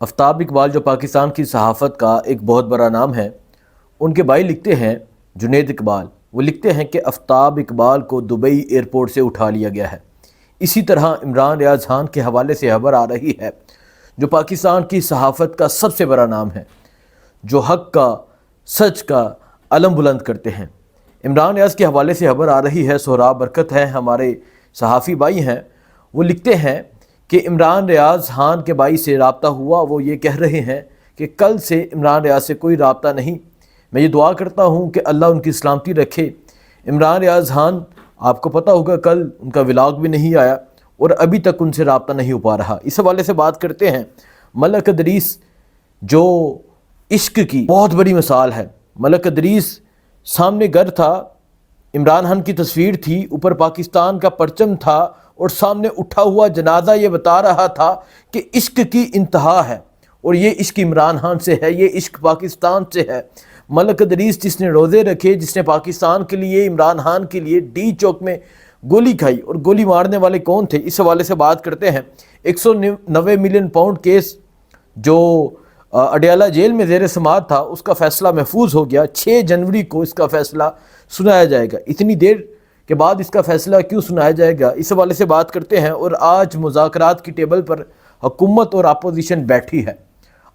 آفتاب اقبال جو پاکستان کی صحافت کا ایک بہت بڑا نام ہے، ان کے بھائی لکھتے ہیں جنید اقبال، وہ لکھتے ہیں کہ آفتاب اقبال کو دبئی ایئرپورٹ سے اٹھا لیا گیا ہے۔ اسی طرح عمران ریاض خان کے حوالے سے خبر آ رہی ہے، جو پاکستان کی صحافت کا سب سے بڑا نام ہے، جو حق کا، سچ کا علم بلند کرتے ہیں۔ عمران ریاض کے حوالے سے خبر آ رہی ہے، سہراب برکت ہیں ہمارے صحافی بھائی ہیں، وہ لکھتے ہیں کہ عمران ریاض خان کے بھائی سے رابطہ ہوا، وہ یہ کہہ رہے ہیں کہ کل سے عمران ریاض سے کوئی رابطہ نہیں۔ میں یہ دعا کرتا ہوں کہ اللہ ان کی سلامتی رکھے۔ عمران ریاض خان، آپ کو پتہ ہوگا کل ان کا ولاگ بھی نہیں آیا اور ابھی تک ان سے رابطہ نہیں ہو پا رہا۔ اس حوالے سے بات کرتے ہیں ملک ادریس، جو عشق کی بہت بڑی مثال ہے۔ ملک ادریس سامنے گھر تھا، عمران خان کی تصویر تھی، اوپر پاکستان کا پرچم تھا اور سامنے اٹھا ہوا جنازہ یہ بتا رہا تھا کہ عشق کی انتہا ہے، اور یہ عشق عمران خان سے ہے، یہ عشق پاکستان سے ہے۔ ملک ادریس جس نے روزے رکھے، جس نے پاکستان کے لیے، عمران خان کے لیے ڈی چوک میں گولی کھائی، اور گولی مارنے والے کون تھے، اس حوالے سے بات کرتے ہیں۔ 190 ملین پاؤنڈ کیس جو اڈیالہ جیل میں زیر سماعت تھا، اس کا فیصلہ محفوظ ہو گیا۔ 6 جنوری کو اس کا فیصلہ سنایا جائے گا۔ اتنی دیر کے بعد اس کا فیصلہ کیوں سنایا جائے گا، اس حوالے سے بات کرتے ہیں۔ اور آج مذاکرات کی ٹیبل پر حکومت اور اپوزیشن بیٹھی ہے۔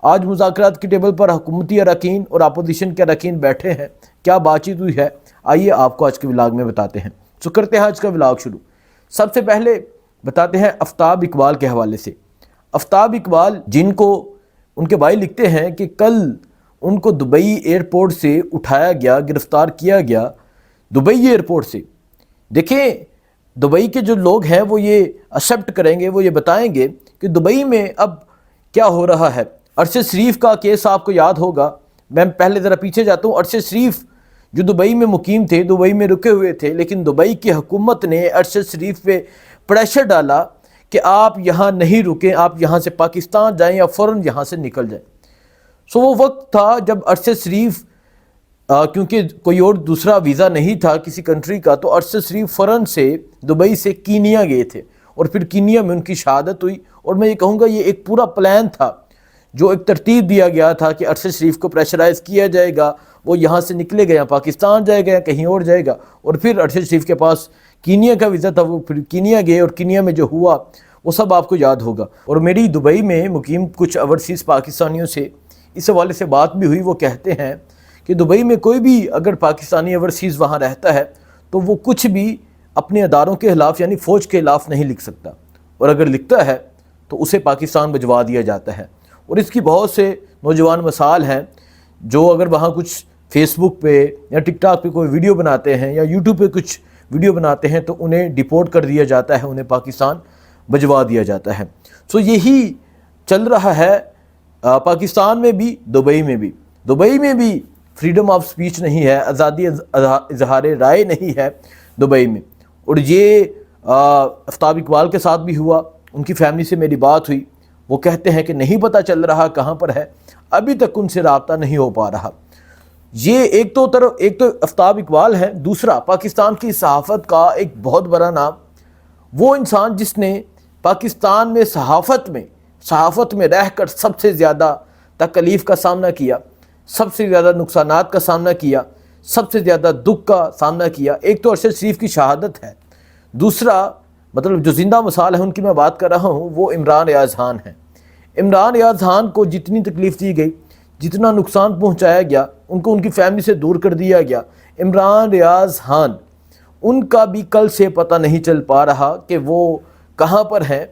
آج مذاکرات کی ٹیبل پر حکومتی اراکین اور اپوزیشن کے اراکین بیٹھے ہیں۔ کیا بات چیت ہوئی ہے، آئیے آپ کو آج کے ولاگ میں بتاتے ہیں۔ تو کرتے ہیں آج کا ولاگ شروع۔ سب سے پہلے بتاتے ہیں آفتاب اقبال کے حوالے سے۔ آفتاب اقبال، جن کو ان کے بھائی لکھتے ہیں کہ کل ان کو دبئی ایئرپورٹ سے اٹھایا گیا، گرفتار کیا گیا دبئی ایئرپورٹ سے۔ دیکھیں، دبئی کے جو لوگ ہیں وہ یہ ایکسیپٹ کریں گے، وہ یہ بتائیں گے کہ دبئی میں اب کیا ہو رہا ہے۔ ارشد شریف کا کیس آپ کو یاد ہوگا، میں پہلے ذرا پیچھے جاتا ہوں۔ ارشد شریف جو دبئی میں مقیم تھے، دبئی میں رکے ہوئے تھے، لیکن دبئی کی حکومت نے ارشد شریف پہ پریشر ڈالا کہ آپ یہاں نہیں رکیں، آپ یہاں سے پاکستان جائیں یا فوراً یہاں سے نکل جائیں۔ سو وہ وقت تھا جب ارشد شریف، کیونکہ کوئی اور دوسرا ویزا نہیں تھا کسی کنٹری کا، تو ارشد شریف فوراً سے دبئی سے کینیا گئے تھے، اور پھر کینیا میں ان کی شہادت ہوئی۔ اور میں یہ کہوں گا یہ ایک پورا پلان تھا، جو ایک ترتیب دیا گیا تھا کہ ارشد شریف کو پریشرائز کیا جائے گا، وہ یہاں سے نکلے گا، پاکستان جائے گا یا کہیں اور جائے گا۔ اور پھر ارشد شریف کے پاس کینیا کا ویزا تھا، وہ پھر کینیا گئے، اور کینیا میں جو ہوا وہ سب آپ کو یاد ہوگا۔ اور میری دبئی میں مقیم کچھ اوورسیز پاکستانیوں سے اس حوالے سے بات بھی ہوئی۔ وہ کہتے ہیں کہ دبئی میں کوئی بھی اگر پاکستانی اوورسیز وہاں رہتا ہے تو وہ کچھ بھی اپنے اداروں کے خلاف، یعنی فوج کے خلاف نہیں لکھ سکتا، اور اگر لکھتا ہے تو اسے پاکستان بھجوا دیا جاتا ہے۔ اور اس کی بہت سے نوجوان مثال ہیں، جو اگر وہاں کچھ فیس بک پہ یا ٹک ٹاک پہ کوئی ویڈیو بناتے ہیں یا یوٹیوب پہ کچھ ویڈیو بناتے ہیں تو انہیں ڈیپورٹ کر دیا جاتا ہے، انہیں پاکستان بھجوا دیا جاتا ہے۔ سو یہی چل رہا ہے پاکستان میں بھی، دبئی میں بھی۔ دبئی میں بھی فریڈم آف سپیچ نہیں ہے، آزادی اظہار رائے نہیں ہے دبئی میں۔ اور یہ آفتاب اقبال کے ساتھ بھی ہوا۔ ان کی فیملی سے میری بات ہوئی، وہ کہتے ہیں کہ نہیں پتہ چل رہا کہاں پر ہے، ابھی تک ان سے رابطہ نہیں ہو پا رہا۔ یہ ایک تو آفتاب اقبال ہے، دوسرا پاکستان کی صحافت کا ایک بہت بڑا نام، وہ انسان جس نے پاکستان میں صحافت میں رہ کر سب سے زیادہ تکلیف کا سامنا کیا، سب سے زیادہ نقصانات کا سامنا کیا، سب سے زیادہ دکھ کا سامنا کیا۔ ایک تو ارشد شریف کی شہادت ہے، دوسرا مطلب جو زندہ مثال ہے ان کی میں بات کر رہا ہوں، وہ عمران ریاض خان ہے۔ عمران ریاض خان کو جتنی تکلیف دی گئی، جتنا نقصان پہنچایا گیا، ان کو ان کی فیملی سے دور کر دیا گیا۔ عمران ریاض خان، ان کا بھی کل سے پتہ نہیں چل پا رہا کہ وہ کہاں پر ہیں۔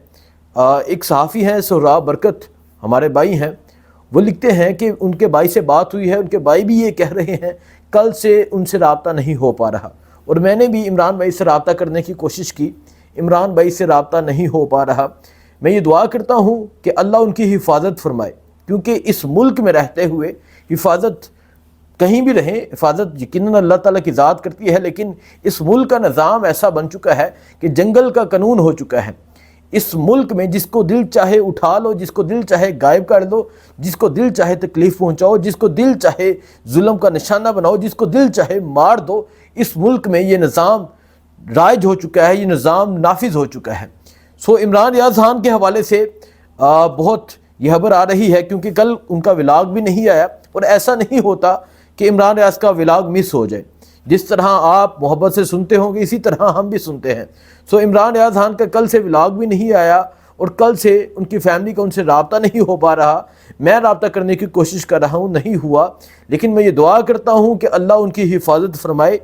ایک صحافی ہیں سہراب برکت، ہمارے بھائی ہیں، وہ لکھتے ہیں کہ ان کے بھائی سے بات ہوئی ہے، ان کے بھائی بھی یہ کہہ رہے ہیں کل سے ان سے رابطہ نہیں ہو پا رہا۔ اور میں نے بھی عمران بھائی سے رابطہ کرنے کی کوشش کی، عمران بھائی سے رابطہ نہیں ہو پا رہا۔ میں یہ دعا کرتا ہوں کہ اللہ ان کی حفاظت فرمائے، کیونکہ اس ملک میں رہتے ہوئے حفاظت کہیں بھی رہیں، حفاظت یقیناً اللہ تعالیٰ کی ذات کرتی ہے، لیکن اس ملک کا نظام ایسا بن چکا ہے کہ جنگل کا قانون ہو چکا ہے۔ اس ملک میں جس کو دل چاہے اٹھا لو، جس کو دل چاہے غائب کر دو، جس کو دل چاہے تکلیف پہنچاؤ، جس کو دل چاہے ظلم کا نشانہ بناؤ، جس کو دل چاہے مار دو۔ اس ملک میں یہ نظام رائج ہو چکا ہے، یہ نظام نافذ ہو چکا ہے۔ سو عمران ریاض خان کے حوالے سے بہت یہ خبر آ رہی ہے کیونکہ کل ان کا ولاگ بھی نہیں آیا، اور ایسا نہیں ہوتا کہ عمران ریاض کا ولاگ مس ہو جائے۔ جس طرح آپ محبت سے سنتے ہوں گے اسی طرح ہم بھی سنتے ہیں۔ سو عمران ریاض خان کا کل سے ولاگ بھی نہیں آیا، اور کل سے ان کی فیملی کا ان سے رابطہ نہیں ہو پا رہا۔ میں رابطہ کرنے کی کوشش کر رہا ہوں، نہیں ہوا، لیکن میں یہ دعا کرتا ہوں کہ اللہ ان کی حفاظت فرمائے،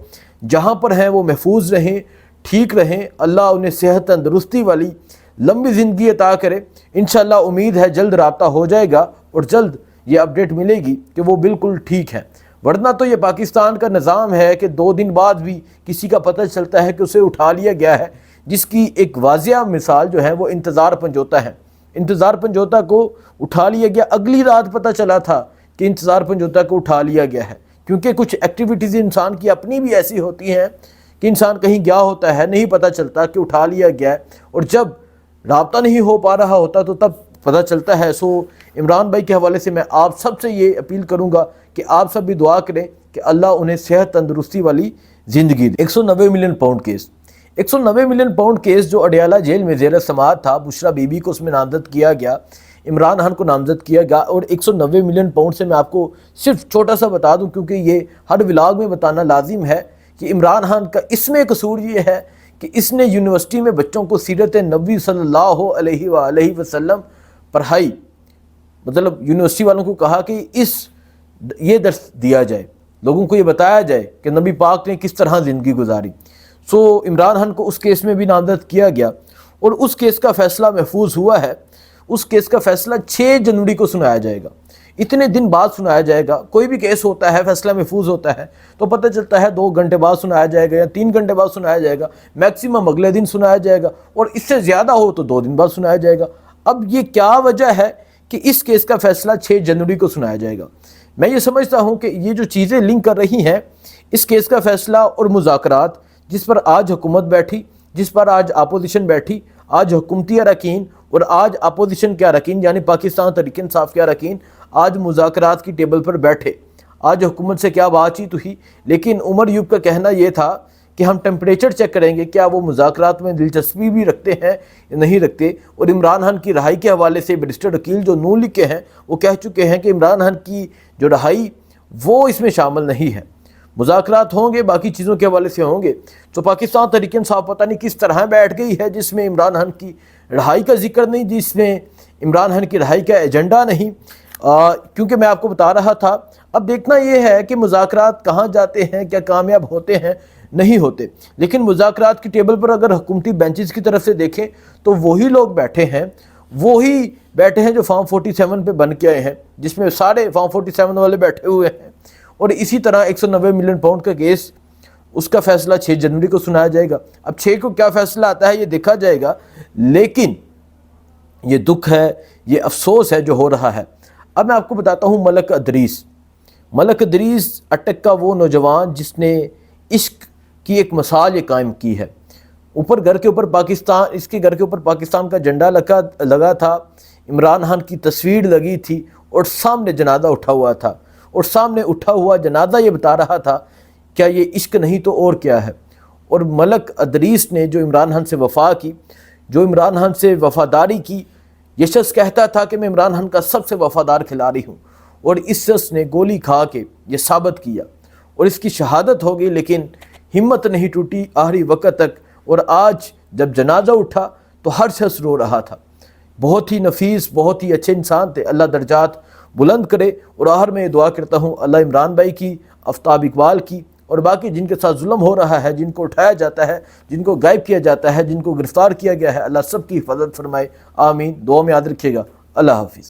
جہاں پر ہیں وہ محفوظ رہیں، ٹھیک رہیں، اللہ انہیں صحت تندرستی والی لمبی زندگی عطا کرے۔ انشاءاللہ امید ہے جلد رابطہ ہو جائے گا اور جلد یہ اپڈیٹ ملے گی کہ وہ بالکل ٹھیک ہیں، ورنہ تو یہ پاکستان کا نظام ہے کہ 2 دن بعد بھی کسی کا پتہ چلتا ہے کہ اسے اٹھا لیا گیا ہے، جس کی ایک واضح مثال جو ہے وہ انتظار پنجوتا ہے۔ انتظار پنجوتا کو اٹھا لیا گیا، اگلی رات پتہ چلا تھا کہ انتظار پنجوتا کو اٹھا لیا گیا ہے، کیونکہ کچھ ایکٹیویٹیز انسان کی اپنی بھی ایسی ہوتی ہیں کہ انسان کہیں گیا ہوتا ہے، نہیں پتہ چلتا کہ اٹھا لیا گیا ہے، اور جب رابطہ نہیں ہو پا رہا ہوتا تو تب پتہ چلتا ہے۔ سو عمران بھائی کے حوالے سے میں آپ سب سے یہ اپیل کروں گا کہ آپ سب بھی دعا کریں کہ اللہ انہیں صحت تندرستی والی زندگی دے۔ 190 million pound case, 190 million pound case جو اڈیالہ جیل میں زیر سماعت تھا، بشرا بی بی کو اس میں نامزد کیا گیا، عمران خان کو نامزد کیا گیا، اور 190 ملین پاؤنڈ سے میں آپ کو صرف چھوٹا سا بتا دوں کیونکہ یہ ہر ولاگ میں بتانا لازم ہے کہ عمران خان کا اس میں قصور یہ ہے کہ اس نے یونیورسٹی میں بچوں کو سیرت نبوی صلی اللہ علیہ وآلہ وسلم پڑھائی، مطلب یونیورسٹی والوں کو کہا کہ یہ درس دیا جائے، لوگوں کو یہ بتایا جائے کہ نبی پاک نے کس طرح زندگی گزاری۔ سو عمران خان کو اس کیس میں بھی نامزد کیا گیا، اور اس کیس کا فیصلہ محفوظ ہوا ہے۔ اس کیس کا فیصلہ 6 جنوری کو سنایا جائے گا، اتنے دن بعد سنایا جائے گا۔ کوئی بھی کیس ہوتا ہے، فیصلہ محفوظ ہوتا ہے تو پتہ چلتا ہے 2 گھنٹے بعد سنایا جائے گا یا 3 گھنٹے بعد سنایا جائے گا، میکسیمم اگلے دن سنایا جائے گا، اور اس سے زیادہ ہو تو 2 دن بعد سنایا جائے گا۔ اب یہ کیا وجہ ہے کہ اس کیس کا فیصلہ 6 جنوری کو سنایا جائے گا؟ میں یہ سمجھتا ہوں کہ یہ جو چیزیں لنک کر رہی ہیں، اس کیس کا فیصلہ اور مذاکرات جس پر آج حکومت بیٹھی، جس پر آج اپوزیشن بیٹھی، آج حکومتی اراکین اور آج اپوزیشن کے اراکین یعنی پاکستان تحریک انصاف کے اراکین آج مذاکرات کی ٹیبل پر بیٹھے۔ آج حکومت سے کیا بات چیت ہوئی، لیکن عمر یوب کا کہنا یہ تھا کہ ہم ٹیمپریچر چیک کریں گے، کیا وہ مذاکرات میں دلچسپی بھی رکھتے ہیں یا نہیں رکھتے۔ اور عمران خان کی رہائی کے حوالے سے بیرسٹر عقیل جو نون لیگ کے ہیں وہ کہہ چکے ہیں کہ عمران خان کی جو رہائی وہ اس میں شامل نہیں ہے۔ مذاکرات ہوں گے، باقی چیزوں کے حوالے سے ہوں گے۔ تو پاکستان تحریک انصاف پتہ نہیں کس طرح بیٹھ گئی ہے، جس میں عمران خان کی رہائی کا ذکر نہیں، جس میں عمران خان کی رہائی کا ایجنڈا نہیں، کیونکہ میں آپ کو بتا رہا تھا اب دیکھنا یہ ہے کہ مذاکرات کہاں جاتے ہیں، کیا کامیاب ہوتے ہیں، نہیں ہوتے۔ لیکن مذاکرات کی ٹیبل پر اگر حکومتی بینچز کی طرف سے دیکھیں تو وہی لوگ بیٹھے ہیں، وہی بیٹھے ہیں جو فارم 47 پہ بن کے آئے ہیں، جس میں سارے فارم 47 والے بیٹھے ہوئے ہیں۔ اور اسی طرح 190 ملین پاؤنڈ کا کیس، اس کا فیصلہ 6 جنوری کو سنایا جائے گا۔ اب 6 کو کیا فیصلہ آتا ہے یہ دیکھا جائے گا، لیکن یہ دکھ ہے، یہ افسوس ہے جو ہو رہا ہے۔ اب میں آپ کو بتاتا ہوں ملک ادریس۔ ملک ادریس اٹک کا وہ نوجوان جس نے عشق کی ایک مثال یہ قائم کی ہے۔ اوپر گھر کے اوپر پاکستان، اس کے گھر کے اوپر پاکستان کا جھنڈا لگا تھا، عمران خان کی تصویر لگی تھی، اور سامنے جنازہ اٹھا ہوا تھا، اور سامنے اٹھا ہوا جنازہ یہ بتا رہا تھا کیا یہ عشق نہیں تو اور کیا ہے۔ اور ملک ادریس نے جو عمران خان سے وفا کی، جو عمران خان سے وفاداری کی، یہ شخص کہتا تھا کہ میں عمران خان کا سب سے وفادار کھلاڑی ہوں، اور اس شخص نے گولی کھا کے یہ ثابت کیا، اور اس کی شہادت ہو گئی، لیکن ہمت نہیں ٹوٹی آخری وقت تک۔ اور آج جب جنازہ اٹھا تو ہر شخص رو رہا تھا۔ بہت ہی نفیس، بہت ہی اچھے انسان تھے، اللہ درجات بلند کرے۔ اور آخر میں یہ دعا کرتا ہوں اللہ عمران بھائی کی، آفتاب اقبال کی، اور باقی جن کے ساتھ ظلم ہو رہا ہے، جن کو اٹھایا جاتا ہے، جن کو غائب کیا جاتا ہے، جن کو گرفتار کیا گیا ہے، اللہ سب کی حفاظت فرمائے، آمین۔ دعا میں یاد رکھیے گا۔ اللہ حافظ۔